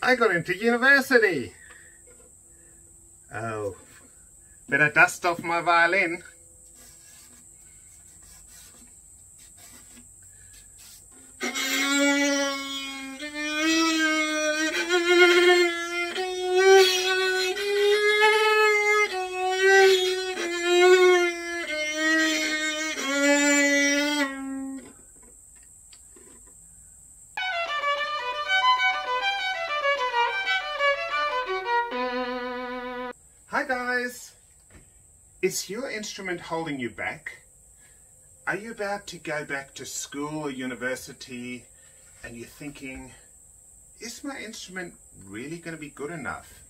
I got into university. Oh, better dust off my violin. Hi guys! Is your instrument holding you back? Are you about to go back to school or university and you're thinking, is my instrument really going to be good enough?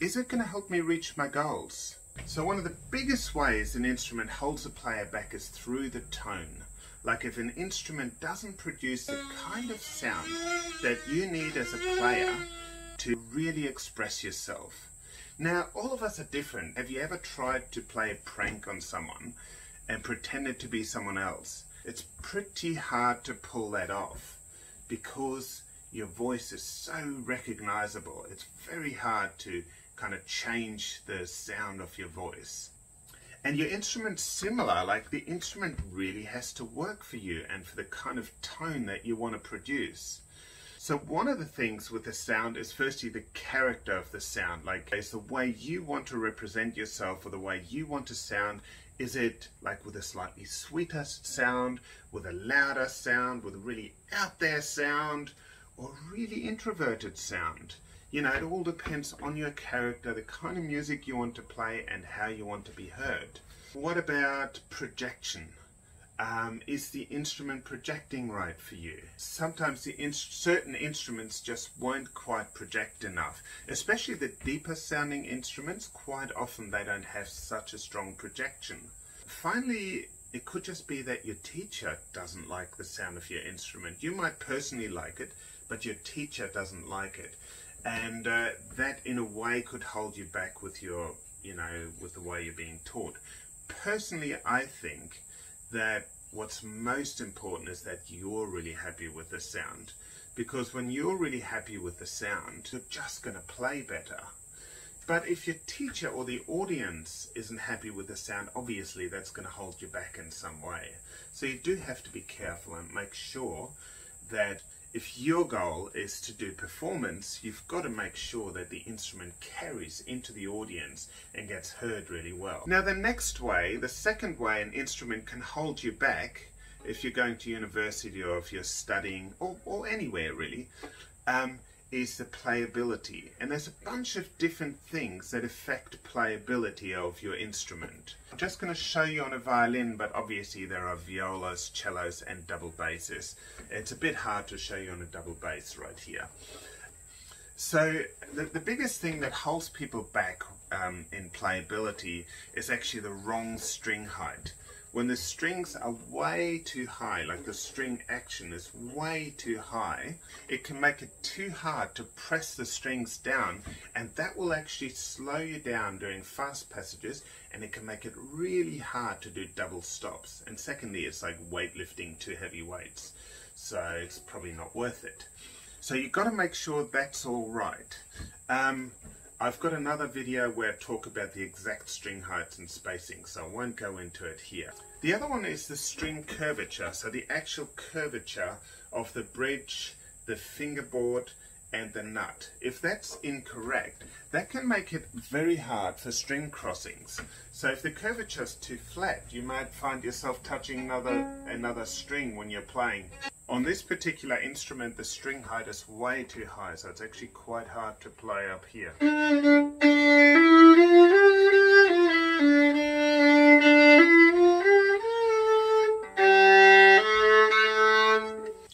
Is it going to help me reach my goals? So one of the biggest ways an instrument holds a player back is through the tone. Like if an instrument doesn't produce the kind of sound that you need as a player to really express yourself. Now, all of us are different. Have you ever tried to play a prank on someone and pretended to be someone else? It's pretty hard to pull that off because your voice is so recognizable. It's very hard to kind of change the sound of your voice. And your instrument's similar, like the instrument really has to work for you and for the kind of tone that you want to produce. So one of the things with the sound is firstly the character of the sound, like it's the way you want to represent yourself or the way you want to sound. Is it like with a slightly sweeter sound, with a louder sound, with a really out there sound, or really introverted sound? You know, it all depends on your character, the kind of music you want to play and how you want to be heard. What about projection? Is the instrument projecting right for you? Sometimes certain instruments just won't quite project enough, especially the deeper sounding instruments. Quite often they don't have such a strong projection. Finally, it could just be that your teacher doesn't like the sound of your instrument. You might personally like it, but your teacher doesn't like it. And that in a way could hold you back with your, with the way you're being taught. Personally, I think that what's most important is that you're really happy with the sound, because when you're really happy with the sound, you're just going to play better. But if your teacher or the audience isn't happy with the sound, obviously that's going to hold you back in some way. So you do have to be careful and make sure that if your goal is to do performance, you've got to make sure that the instrument carries into the audience and gets heard really well. Now the next way, the second way an instrument can hold you back, if you're going to university or if you're studying or anywhere really, is the playability. And there's a bunch of different things that affect playability of your instrument. I'm just going to show you on a violin, but obviously there are violas, cellos and double basses. It's a bit hard to show you on a double bass right here. So the biggest thing that holds people back in playability is actually the wrong string height. When the strings are way too high, like the string action is way too high, it can make it too hard to press the strings down, and that will actually slow you down during fast passages, and it can make it really hard to do double stops. And secondly, it's like weightlifting two heavy weights, so it's probably not worth it. So you've got to make sure that's all right. I've got another video where I talk about the exact string heights and spacing, so I won't go into it here. The other one is the string curvature, so the actual curvature of the bridge, the fingerboard and the nut. If that's incorrect, that can make it very hard for string crossings. So if the curvature is too flat, you might find yourself touching another string when you're playing. On this particular instrument, the string height is way too high, so it's actually quite hard to play up here.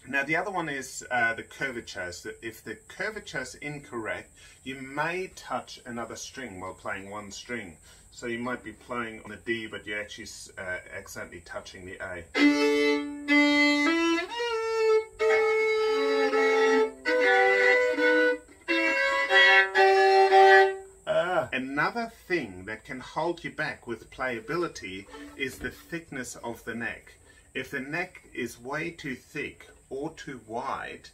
Now the other one is the curvature. So if the curvature is incorrect, you may touch another string while playing one string. So you might be playing on the D, but you're actually accidentally touching the A. Another thing that can hold you back with playability is the thickness of the neck. If the neck is way too thick or too wide,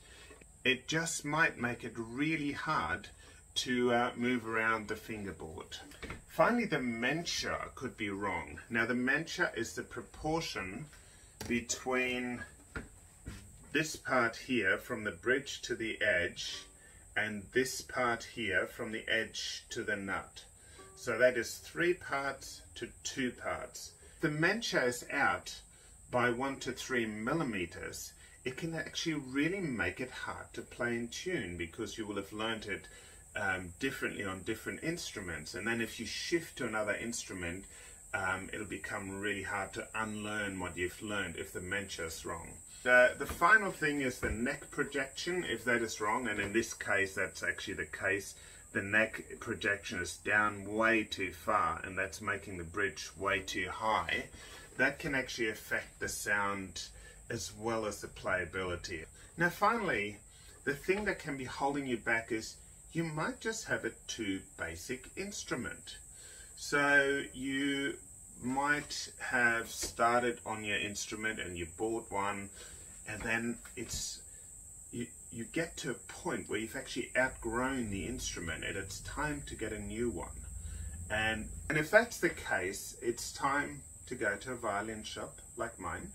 it just might make it really hard to move around the fingerboard. Finally, the menture could be wrong. Now, the menture is the proportion between this part here from the bridge to the edge and this part here from the edge to the nut. So that is 3 parts to 2 parts. The menture is out by 1 to 3 millimeters. It can actually really make it hard to play in tune because you will have learned it differently on different instruments, and then if you shift to another instrument, it'll become really hard to unlearn what you've learned if the menture is wrong. The final thing is the neck projection. If that is wrong, and in this case that's actually the case, the neck projection is down way too far and that's making the bridge way too high, that can actually affect the sound as well as the playability. Now finally, the thing that can be holding you back is you might just have a too basic instrument. So you might have started on your instrument and you bought one, and then you get to a point where you've actually outgrown the instrument and it's time to get a new one. And if that's the case, it's time to go to a violin shop like mine.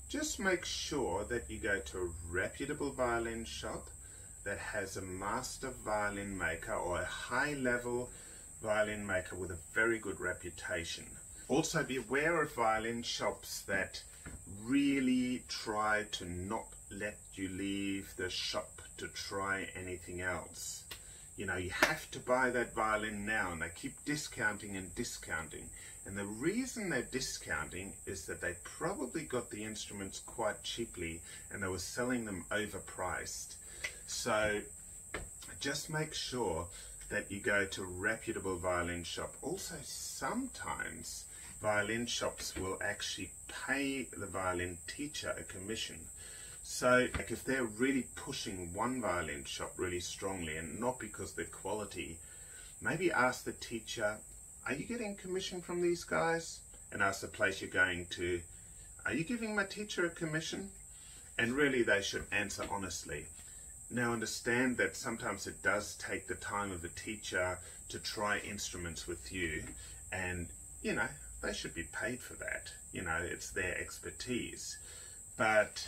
Just make sure that you go to a reputable violin shop that has a Master Violinmaker or a high-level violin maker with a very good reputation. Also be aware of violin shops that really try to not let you leave the shop to try anything else. You know, you have to buy that violin now, and they keep discounting and discounting. And the reason they're discounting is that they probably got the instruments quite cheaply and they were selling them overpriced. So just make sure that you go to a reputable violin shop. Also, sometimes violin shops will actually pay the violin teacher a commission. So like if they're really pushing one violin shop really strongly, and not because of the quality, maybe ask the teacher, are you getting commission from these guys? And ask the place you're going to, are you giving my teacher a commission? And really they should answer honestly. Now understand that sometimes it does take the time of a teacher to try instruments with you, and you know, they should be paid for that. You know, it's their expertise. But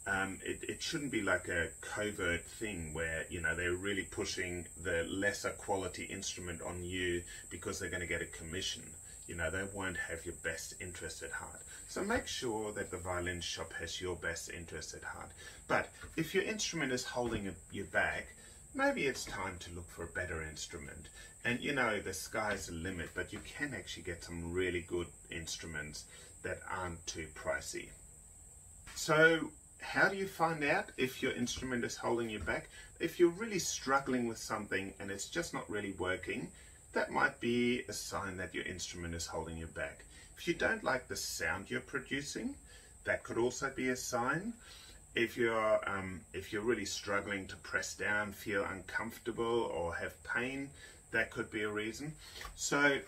it shouldn't be like a covert thing where, you know, they're really pushing the lesser quality instrument on you because they're going to get a commission. You know, they won't have your best interest at heart. So make sure that the violin shop has your best interest at heart. But if your instrument is holding you back, maybe it's time to look for a better instrument. And you know, the sky's the limit, but you can actually get some really good instruments that aren't too pricey. So how do you find out if your instrument is holding you back? If you're really struggling with something and it's just not really working, that might be a sign that your instrument is holding you back. If you don't like the sound you're producing, that could also be a sign. If you're really struggling to press down, feel uncomfortable or have pain, that could be a reason. So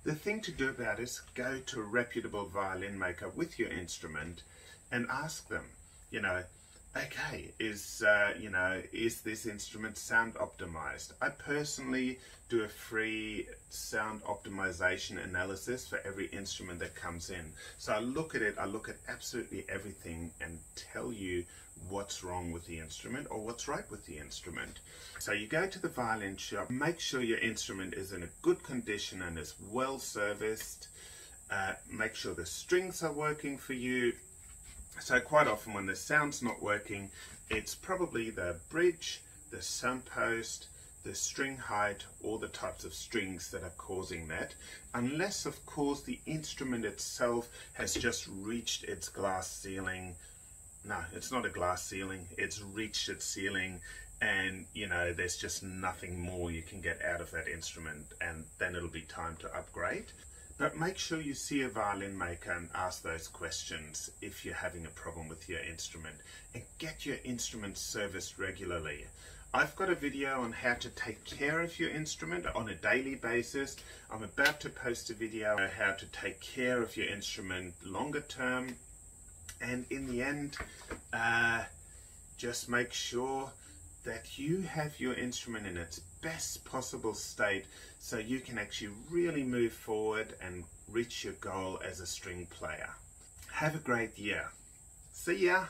the thing to do about it is go to a reputable violin maker with your instrument and ask them, you know, okay, is this instrument sound optimized? I personally do a free sound optimization analysis for every instrument that comes in. So I look at it, I look at absolutely everything and tell you what's wrong with the instrument or what's right with the instrument. So you go to the violin shop, make sure your instrument is in a good condition and is well serviced. Make sure the strings are working for you. So quite often when the sound's not working, it's probably the bridge, the sound post, the string height, or the types of strings that are causing that. Unless, of course, the instrument itself has just reached its glass ceiling. No, it's not a glass ceiling. It's reached its ceiling, and you know, there's just nothing more you can get out of that instrument, and then it'll be time to upgrade. But make sure you see a violin maker and ask those questions if you're having a problem with your instrument, and get your instrument serviced regularly. I've got a video on how to take care of your instrument on a daily basis. I'm about to post a video on how to take care of your instrument longer term. And in the end, Just make sure that you have your instrument in its best possible state so you can actually really move forward and reach your goal as a string player. Have a great year. See ya!